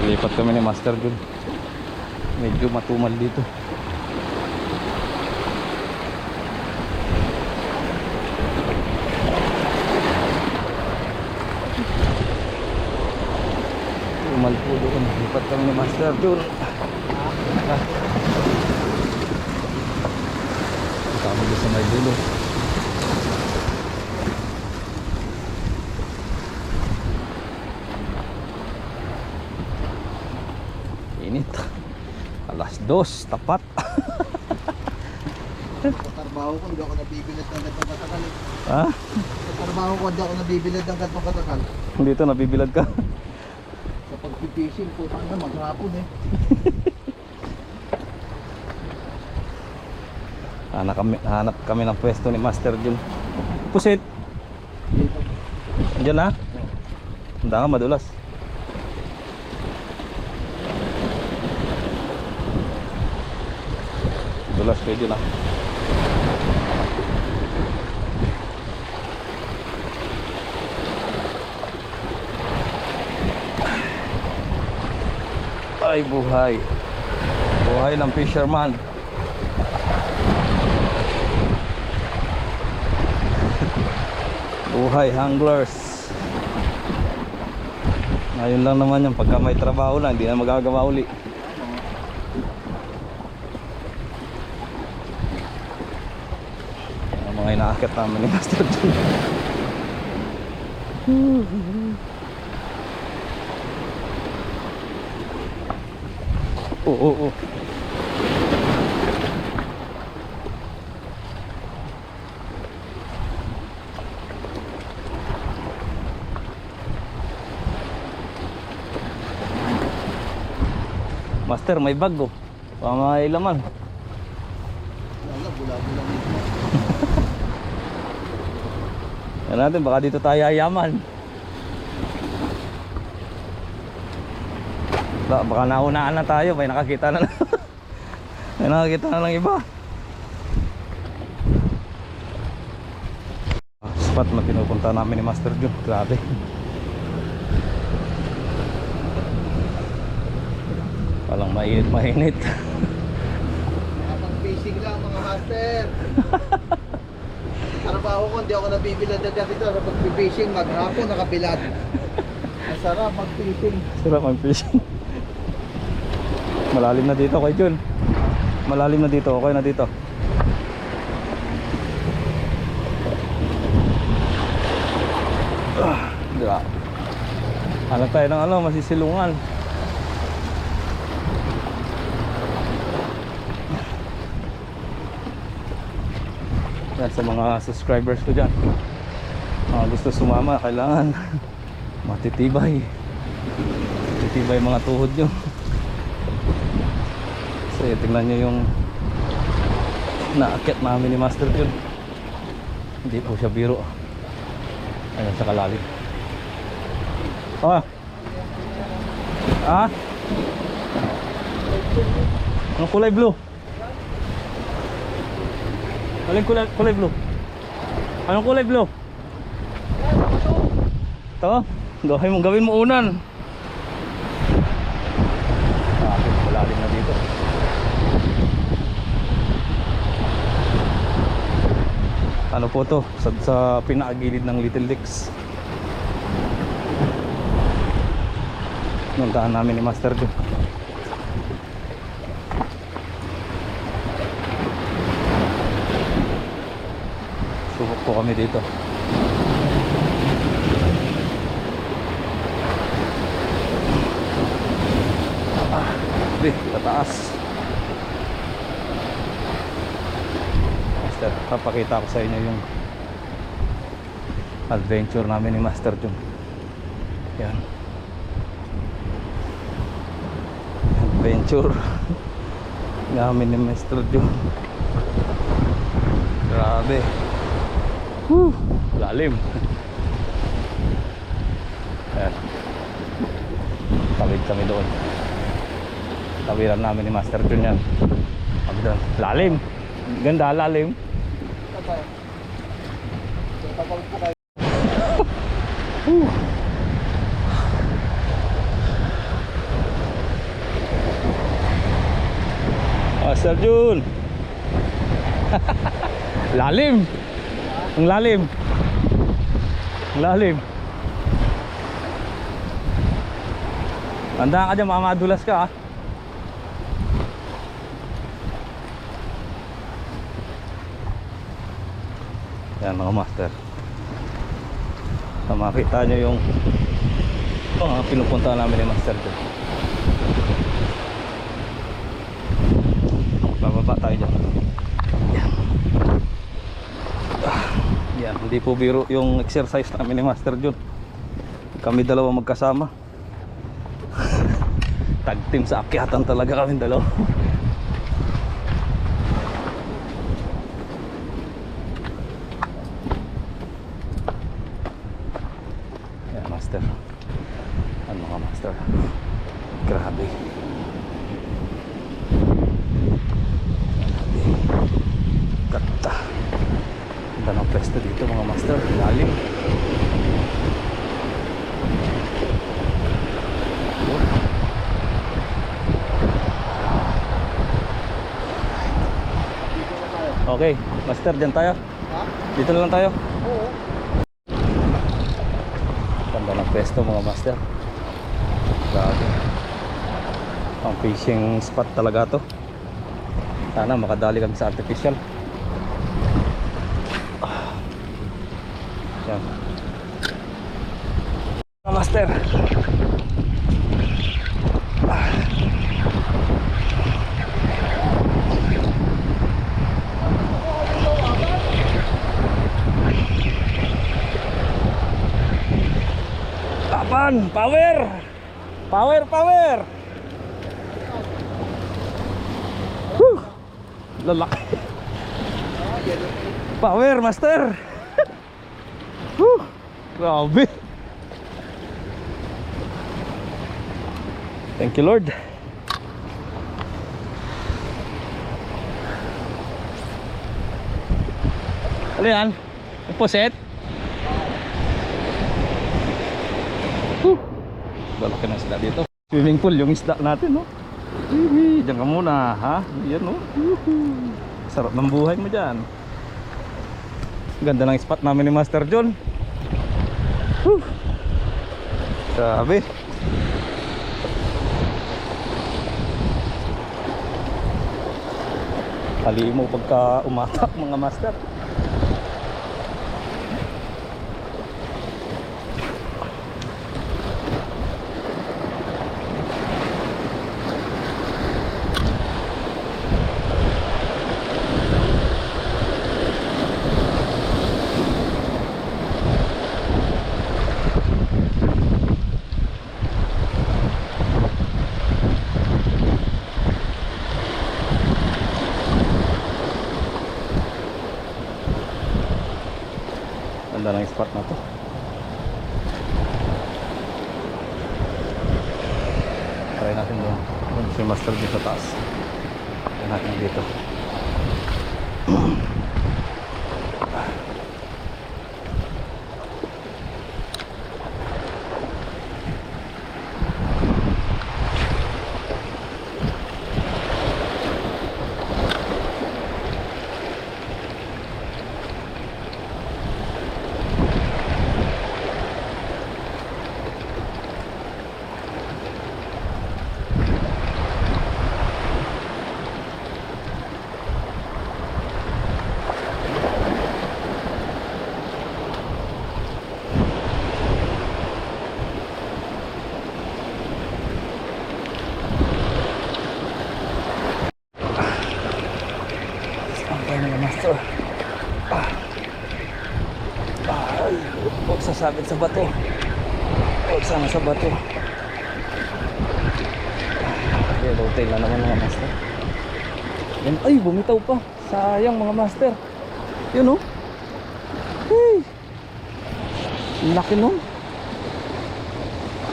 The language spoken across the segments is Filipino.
Lipat kami ni Master Jun. Medyo matumal dito. Tumal po doon. Lipat kami ni Master Jun. Kami doon sa may dulo. Init. Alas 2, tapat. Sa trabaho ko, hindi ako nabibilad ng gantong katakal. Ha? Sa trabaho ko, hindi ako nabibilad ng gantong katakal. Dito nabibilad ka. Sa pag-fishing, putang na, maghapon eh. Hanap kami ng pwesto ni Master Jun. Pusit. Diyan na? Hindi nga madulas. Dulas kayo dyan ah. Ay buhay. Buhay ng fisherman. Buhay anglers. Ngayon lang naman yan. Pagka may trabaho na, hindi na magagawa uli. Mga inaakit namin ni Master Jun. Oo. Master, may bag oh. May laman. Wala, bula-bula nito. Yan natin, baka dito tayo yayaman. Baka naunaan na tayo, may nakakita na. May nakakita na ng iba. Spot na pinupunta namin ni Master Jun. Grabe. Walang mainit. Pag-fishing lang mga master. Trabaho ko, hindi ako nabibilad na dito. Sa pag-fishing, maghapon, nakabilad. Masarap mag-fishing. Sarap ang fishing. Malalim na dito kay Jun. Malalim na dito, okay na dito. Diba? Hanap tayo ng masisilungan. Yan, sa mga subscribers ko dyan, gusto sumama, kailangan matitibay mga tuhod nyo. So tingnan nyo yung naakit namin ni Master Jun. Hindi po siya biro. Ayan sa kalalim. Anong kulay blue? Anong kulay blue? Anong kulay blue? Ito? Gawin mo unan. Malalim na dito. Ano po to? Sa pinakagilid ng Little Lakes. Nuntahan namin ni Master Jun. Subok po kami dito. Tataas. Master, papakita ko sa inyo yung adventure namin ni Master Jun. Yan. Adventure namin ni Master Jun. Grabe. Lalim. Ayan. Tawid kami doon. Tawiran namin ni Master Jun yan. Kami doon. Lalim. Ganda, lalim. Master Jun. Lalim. Ang lalim. Ang lalim. Tandaan ka dyan, mamadulas ka, ha. Yan mga master. So, makita nyo yung mga pinupunta namin ni Master Jun. Bababa tayo dyan. Yan. Yan, hindi po biro yung exercise namin ni Master Jun. Kami dalawa magkasama. Tag team sa akyatan talaga kami dalawa. Yan master. Ano mga master? Grabe. Ganda. Ganda ng pwesto dito mga master. Lalim. Okay, master, dyan tayo. Ha? Dito na lang tayo. Oo. Ganda ng pwesto mga master. Grabe. Ang fishing spot talaga to. Sana makadali kami sa artificial. Yan. Mga master. Laban, power! Power, power! Whew! Lalaki. Power, master! Whew! Grabe! Thank you, Lord. Ano yan? Yung poset? Lalaki ng isda dito. Swimming pool yung isda natin, no? Diyan ka muna, ha? Yan, no? Sarap ng buhay mo dyan. Ganda ng spot namin ni Master Jun. Grabe. Tali mo pagka umatak mga master. Ganda ng spot na to. Try natin doon. Doon si Master dito sa taas. Try natin dito. Master. Ay, huwag sasabit sa bato. Huwag sana sa bato. Okay, hotel na naman mga master. Yan, ay, bumitaw pa. Sayang mga master. Yun, oh. Hey, laki nun.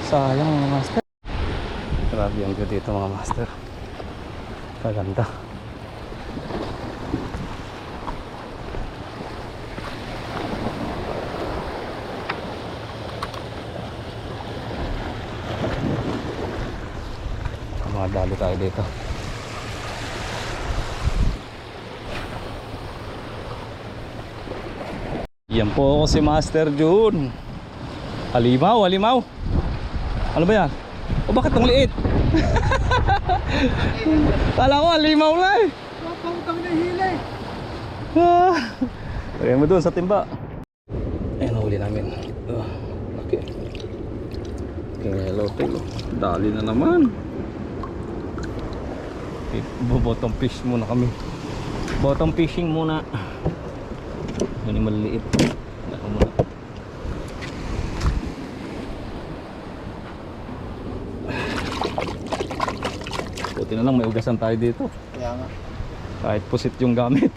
Sayang mga master. Grabe ang view dito mga master. Kaganda. Madali tayo dito. Yan po si Master Jun. Halimaw, halimaw. Ano ba yan? O bakit ang liit? Kala ko halimaw na eh. Pautang na hila eh. Lagay mo doon sa timba. Ayan, nahuli namin. Okay. King yellow tail. Dali na naman. Bottom fish muna kami. Bottom fishing muna. Yun yung maliliit. Ako muna. Buti na lang may ugasan tayo dito. Kaya nga. Kahit pusit yung gamit.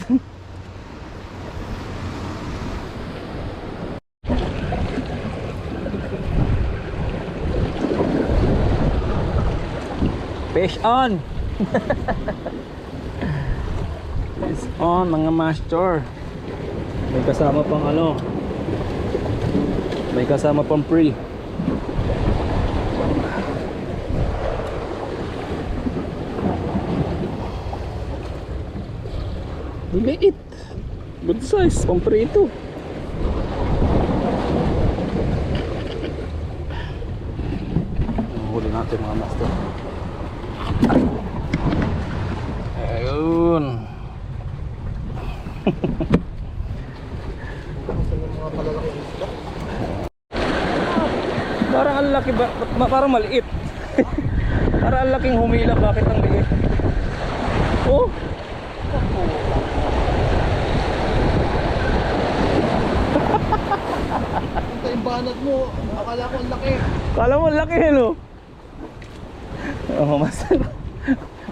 Fish on! Fish on mga master. May kasama pang ano. May kasama pang free. Liit. Good size. Pang free ito. Huli natin mga master. Ayun. Parang ang laki ba? Parang maliit. Parang ang laking humila. Bakit ang liit? Oh. Punta yung banat mo. Akala ko ang laki. Kala mo ang laki no? Oh, master.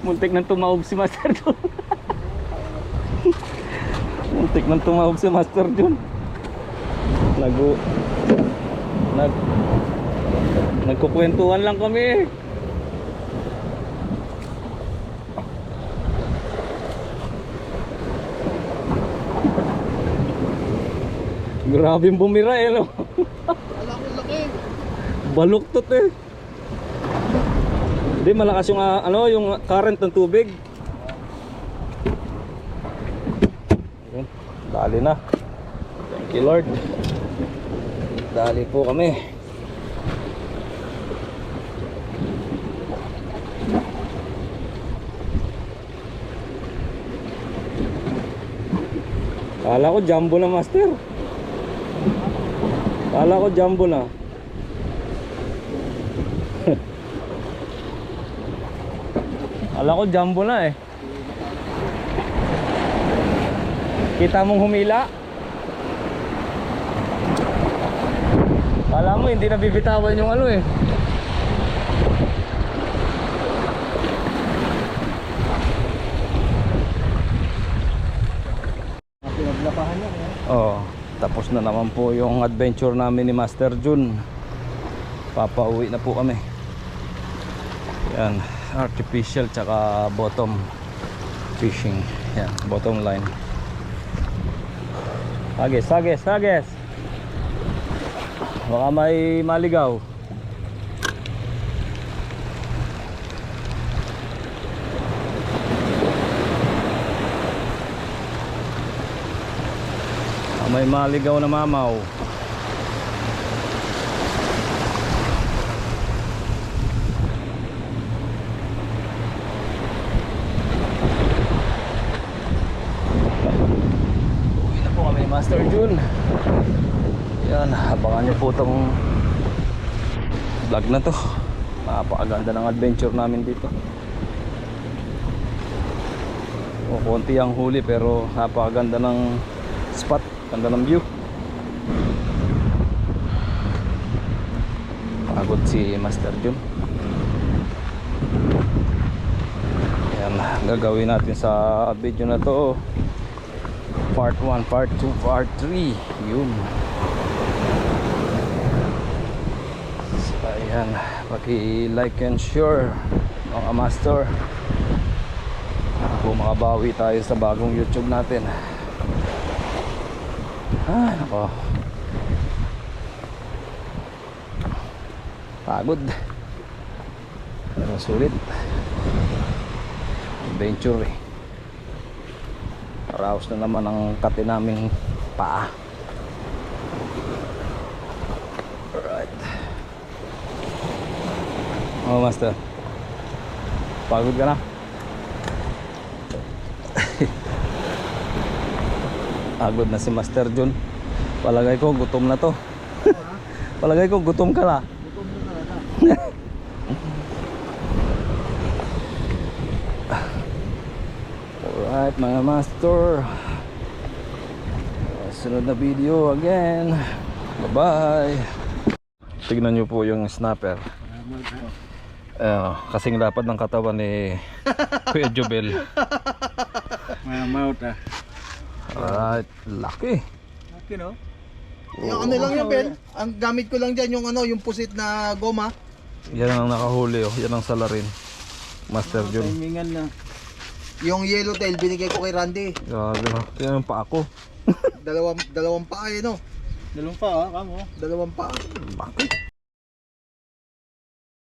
Muntik nang tumawag si Master Jun. Muntik nang tumawag si Master Jun. Nagkukwentuhan lang kami. Grabe yung bumira eh no? Akala ko ang laki. Baluktot eh. Hindi malakas yung ano yung current ng tubig. Ayun, dali na. Thank you Lord. Dali po kami. Kala ko jumbo na master. Kala ko jumbo na. Kala ko jumbo na eh. Kita mong humila? Kala mo hindi na bibitawan yung ano eh. Pinaglapahan niya. Oh, tapos na naman po yung adventure namin ni Master Jun. Papauwi na po kami. Yan, artificial tsaka bottom fishing. Yan, bottom line. Sages, sages, sages. Baka may maligaw. May maligaw na mamaw. Uwi na po kami Master Jun. Yan, abangan nyo po itong vlog na to. Napakaganda ng adventure namin dito. O, konti ang huli pero napakaganda ng spot. Ganda ng view. Pagod si Master Jun. Yan, gagawin natin sa video na to part 1, part 2, part 3. Yun. So, ayan, paki-like and share mga master. Kung makabawi tayo sa bagong YouTube natin. Ah, nako. Pagod. Pero sulit. Adventure eh. Paraos na naman ang kate naming paa. Oh, master. Pagod ka na? Pagod na si Master John. Palagay ko gutom na to. Palagay ko gutom ka na. Gutom na talaga. Alright mga master. Sunod na video again. Bye bye. Tignan nyo po yung snapper. Kasing lapad ng katawan ni Kuya Jubel. Mamawt ah. Alright, laki. Okay no? Yung ano lang yan, Ben. Ang gamit ko lang dyan yung ano, yung pusit na goma. Yan ang nakahuli oh. Yan ang salarin. Master John. Timingan na. Yung yellowtail, binigay ko kay Randy. Yan ang pa ako. Dalawang paa eh, no? Dalawang pa ah, kamo. Dalawang paa. Laki.